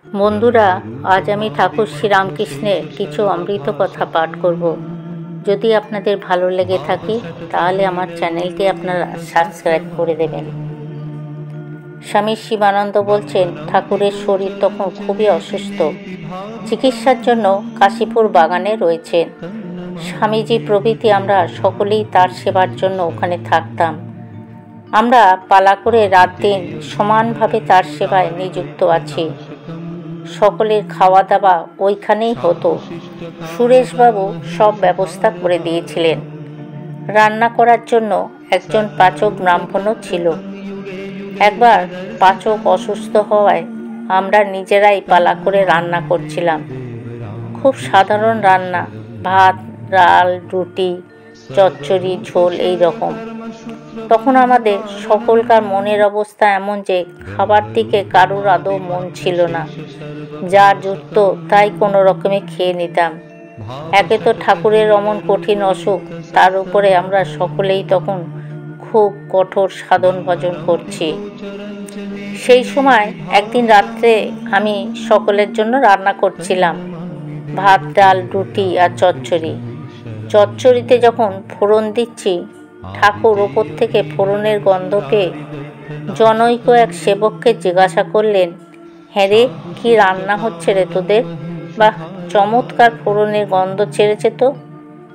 বন্ধুরা, আজ আমি ঠাকুর শ্রীরামকৃষ্ণের কিছু অমৃত কথা পাঠ করব। যদি আপনাদের ভালো লেগে থাকে তাহলে আমার চ্যানেলটি আপনারা সাবস্ক্রাইব করে দেবেন। স্বামী শিবানন্দ বলছেন, ঠাকুরের শরীর তখন খুবই অসুস্থ। চিকিৎসার জন্য কাশীপুর বাগানে রয়েছেন। স্বামীজি প্রভৃতি আমরা সকলেই তার সেবার জন্য ওখানে থাকতাম। আমরা পালা করে রাত দিন সমানভাবে তার সেবায় নিযুক্ত আছি। সকলের খাওয়া দাওয়া ওইখানেই হতো। সুরেশবাবু সব ব্যবস্থা করে দিয়েছিলেন। রান্না করার জন্য একজন পাচক ব্রাহ্মণও ছিল। একবার পাচক অসুস্থ হওয়ায় আমরা নিজেরাই পালা করে রান্না করছিলাম। খুব সাধারণ রান্না, ভাত, ডাল, রুটি, চচ্চড়ি, ঝোল, এই রকম। তখন আমাদের সকলকার মনের অবস্থা এমন যে খাবার দিকে কারুর আদৌ মন ছিল না। যা জুটত তাই কোনো রকমে খেয়ে নিতাম। একে তো ঠাকুরের অমন কঠিন অসুখ, তার উপরে আমরা সকলেই তখন খুব কঠোর সাধন ভজন করছি। সেই সময় একদিন রাত্রে আমি সকলের জন্য রান্না করছিলাম, ভাত, ডাল, রুটি আর চচ্চড়ি। চচ্চড়িতে যখন ফোড়ন দিচ্ছি, ঠাকুর ওপর থেকে ফোড়নের গন্ধ পেয়ে জনৈক এক সেবককে জিজ্ঞাসা করলেন, হ্যাঁ রে, কি রান্না হচ্ছে রে তোদের? বাহ, চমৎকার ফোড়নের গন্ধ ছেড়েছে তো।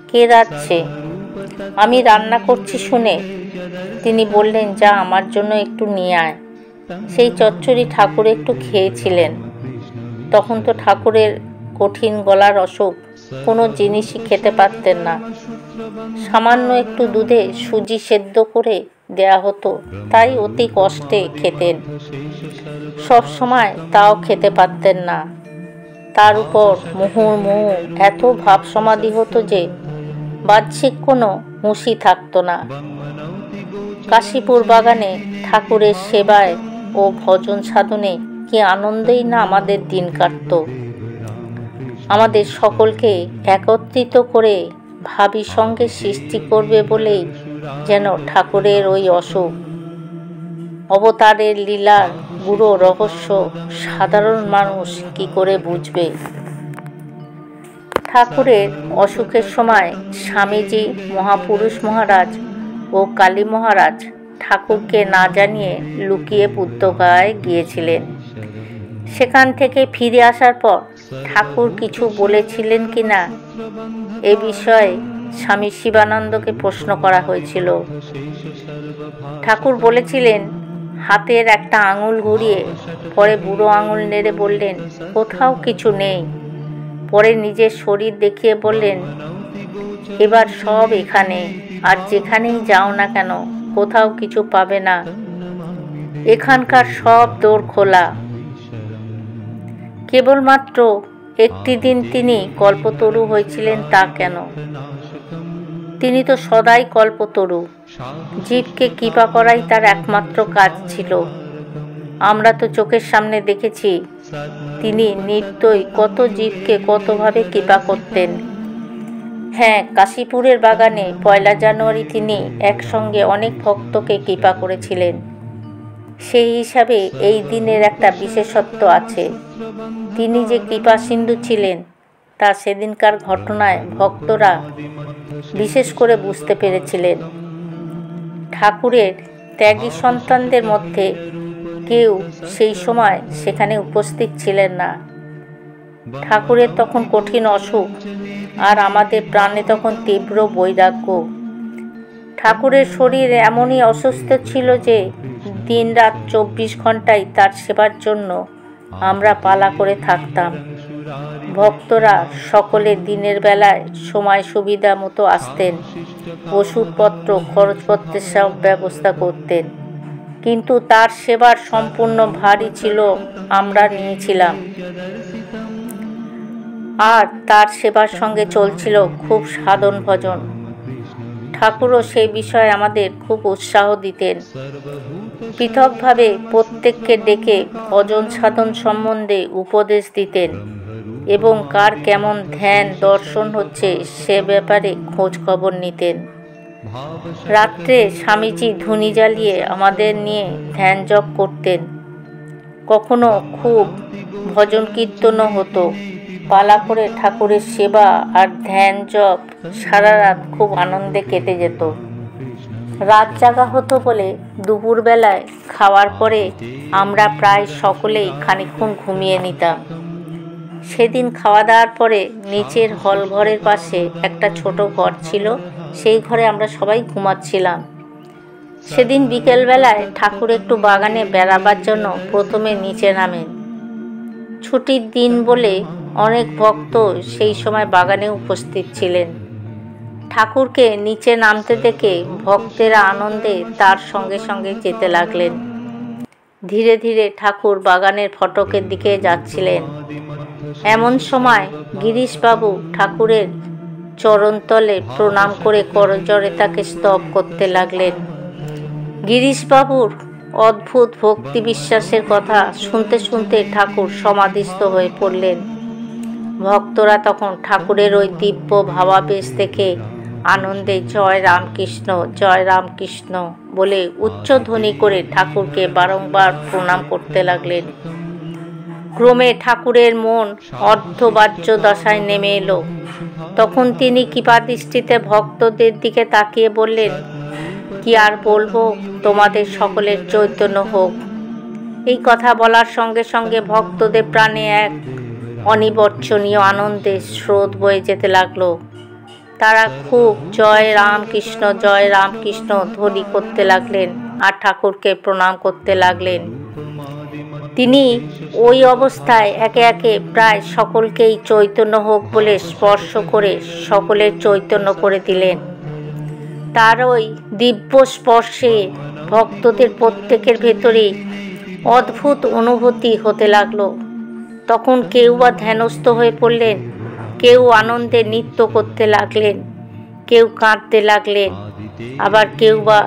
কে রাঁধছে? আমি রান্না করছি শুনে তিনি বললেন, যা আমার জন্য একটু নিয়ে আয়। সেই চচ্চড়ি ঠাকুর একটু খেয়েছিলেন। তখন তো ঠাকুরের কঠিন গলার অসুখ, কোনো জিনিসই খেতে পারতেন না। সামান্য একটু দুধে সুজি সেদ্ধ করে দেয়া হতো, তাই অতি কষ্টে খেতেন। সব সময় তাও খেতে পারতেন না। তার উপর মুহুর্মুহু এত ভাব সমাধি হতো যে বাহ্যিক কোনো হুঁশই থাকতো না। কাশীপুর বাগানে ঠাকুরের সেবায় ও ভজন সাধনে কি আনন্দেই না আমাদের দিন কাটত। আমাদের সকলকে একত্রিত করে ভাবী সঙ্গে সৃষ্টি করবে বলেই যেন ঠাকুরের ওই অসুখ। অবতারের লীলার গুরু রহস্য সাধারণ মানুষ কি করে বুঝবে? ঠাকুরের অসুখের সময় স্বামীজি, মহাপুরুষ মহারাজ ও কালী মহারাজ ঠাকুরকে না জানিয়ে লুকিয়ে বুদ্ধগয়ায় গিয়েছিলেন। সেখান থেকে ফিরে আসার পর ঠাকুর কিছু বলেছিলেন কি না এ বিষয়ে স্বামী শিবানন্দকে প্রশ্ন করা হয়েছিল। ঠাকুর বলেছিলেন, হাতের একটা আঙুল ঘুরিয়ে পরে বুড়ো আঙুল নেড়ে বললেন, কোথাও কিছু নেই। পরে নিজের শরীর দেখিয়ে বললেন, এবার সব এখানে, আর যেখানেই যাও না কেন কোথাও কিছু পাবে না। এখানকার সব দোর খোলা। কেবলমাত্র একটি দিন তিনি কল্পতরু হয়েছিলেন, তা কেন? তিনি তো সদাই কল্পতরু। জীবকে কৃপা করাই তার একমাত্র কাজ ছিল। আমরা তো চোখের সামনে দেখেছি তিনি নিত্যই কত জীবকে কতভাবে কৃপা করতেন। হ্যাঁ, কাশীপুরের বাগানে 1 জানুয়ারি তিনি একসঙ্গে অনেক ভক্তকে কৃপা করেছিলেন। সেই হিসাবে এই দিনের একটা বিশেষত্ব আছে। তিনি যে কৃপা সিন্ধু ছিলেন তা সেদিনকার ঘটনায় ভক্তরা বিশেষ করে বুঝতে পেরেছিলেন। ঠাকুরের ত্যাগী সন্তানদের মধ্যে কেউ সেই সময় সেখানে উপস্থিত ছিলেন না। ঠাকুরের তখন কঠিন অসুখ, আর আমাদের প্রাণে তখন তীব্র বৈরাগ্য। ঠাকুরের শরীর এমনই অসুস্থ ছিল যে দিনরাত 24 ঘন্টাই তার সেবার জন্য আমরা পালা করে থাকতাম। ভক্তরা সকলে দিনের বেলায় সময় সুবিধা মতো আসতেন, ওষুধপত্র খরচপত্রের সব ব্যবস্থা করতেন, কিন্তু তার সেবার সম্পূর্ণ ভারই ছিল আমরা নিয়েছিলাম। আর তার সেবার সঙ্গে চলছিল খুব সাধন ভজন। ঠাকুরও সেই বিষয়ে আমাদের খুব উৎসাহ দিতেন। পৃথকভাবে প্রত্যেককে ডেকে ভজন সাধন সম্বন্ধে উপদেশ দিতেন এবং কার কেমন ধ্যান দর্শন হচ্ছে সে ব্যাপারে খোঁজ খবর নিতেন। রাত্রে স্বামীজি ধুনি জ্বালিয়ে আমাদের নিয়ে ধ্যান জপ করতেন। কখনো খুব ভজন কীর্তনও হতো। পালা করে ঠাকুরের সেবা আর ধ্যান জপ সারা রাত খুব আনন্দে কেটে যেত। রাত জাগা হতো বলে দুপুরবেলায় খাওয়ার পরে আমরা প্রায় সকলেই খানিকক্ষণ ঘুমিয়ে নিতাম। সেদিন খাওয়া দাওয়ার পরে নিচের হল ঘরের পাশে একটা ছোট ঘর ছিল, সেই ঘরে আমরা সবাই ঘুমাচ্ছিলাম। সেদিন বিকেলবেলায় ঠাকুর একটু বাগানে বেড়াবার জন্য প্রথমে নিচে নামেন। ছুটির দিন বলে অনেক ভক্ত সেই সময় বাগানে উপস্থিত ছিলেন। ঠাকুরকে নিচে নামতে দেখে ভক্তেরা আনন্দে তার সঙ্গে সঙ্গে যেতে লাগলেন। ধীরে ধীরে ঠাকুর বাগানের ফটকের দিকে যাচ্ছিলেন। এমন সময় গিরিশবাবু ঠাকুরের চরণতলে প্রণাম করে করজোড়ে তাকে স্তব করতে লাগলেন। গিরিশবাবুর অদ্ভুত ভক্তি বিশ্বাসের কথা শুনতে শুনতে ঠাকুর সমাধিস্থ হয়ে পড়লেন। ভক্তরা তখন ঠাকুরের ওই দিব্য ভাবাবেশ দেখে আনন্দে জয় রামকৃষ্ণ বলে উচ্চধ্বনি করে ঠাকুরকে বারংবার প্রণাম করতে লাগলেন। ক্রমে ঠাকুরের মন অর্ধবাহ্য দশায় নেমে এলো। তখন তিনি কৃপাদৃষ্টিতে ভক্তদের দিকে তাকিয়ে বললেন, কি আর বলবো, তোমাদের সকলের চৈতন্য হোক। এই কথা বলার সঙ্গে সঙ্গে ভক্তদের প্রাণে এক অনিবর্চনীয় আনন্দের স্রোত বয়ে যেতে লাগলো। তারা খুব জয় রামকৃষ্ণ ধ্বনি করতে লাগলেন আর ঠাকুরকে প্রণাম করতে লাগলেন। তিনি ওই অবস্থায় একে একে প্রায় সকলকেই চৈতন্য হোক বলে স্পর্শ করে সকলের চৈতন্য করে দিলেন। তার ওই দিব্য স্পর্শে ভক্তদের প্রত্যেকের ভেতরেই অদ্ভুত অনুভূতি হতে লাগলো। তখন কেউ বা ধ্যানস্থ হয়ে পড়লেন, কেউ আনন্দে নৃত্য করতে লাগলেন, কেউ কাঁদতে লাগলেন, আবার কেউ বা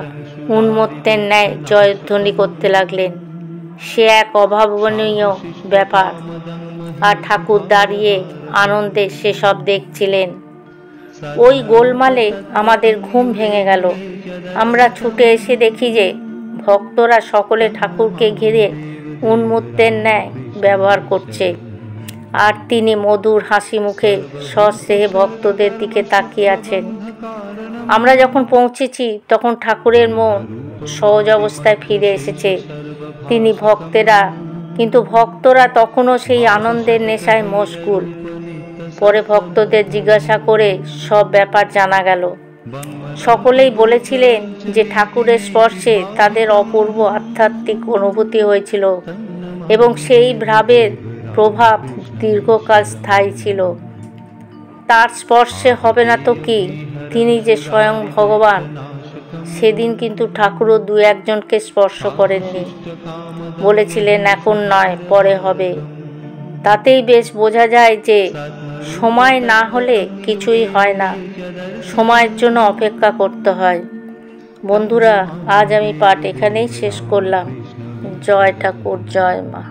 উন্মত্তের ন্যায় জয়ধ্বনি করতে লাগলেন। সে এক অভাবনীয় ব্যাপার। আর ঠাকুর দাঁড়িয়ে আনন্দে সেসব দেখছিলেন। ওই গোলমালে আমাদের ঘুম ভেঙে গেল। আমরা ছুটে এসে দেখি যে ভক্তরা সকলে ঠাকুরকে ঘিরে উন্মত্তের ন্যায় ব্যবহার করছে, আর তিনি মধুর হাসি মুখে সস্নেহে ভক্তদের দিকে তাকিয়ে আছেন। আমরা যখন পৌঁছেছি তখন ঠাকুরের মন সহজ অবস্থায় ফিরে এসেছে। কিন্তু ভক্তরা তখনও সেই আনন্দের নেশায় মশগুল। পরে ভক্তদের জিজ্ঞাসা করে সব ব্যাপার জানা গেল। সকলেই বলেছিলেন যে ঠাকুরের স্পর্শে তাদের অপূর্ব আধ্যাত্মিক অনুভূতি হয়েছিল এবং সেই ভাবের প্রভাব দীর্ঘকাল স্থায়ী ছিল। তার স্পর্শে হবে না তো কি, তিনি যে স্বয়ং ভগবান। সেদিন কিন্তু ঠাকুরও দু একজনকে স্পর্শ করেননি, বলেছিলেন এখন নয়, পরে হবে। তাতেই বেশ বোঝা যায় যে সময় না হলে কিছুই হয় না, সময়ের জন্য অপেক্ষা করতে হয়। বন্ধুরা, আজ আমি পাঠ এখানেই শেষ করলাম। জয় ঠাকুর, জয় মা।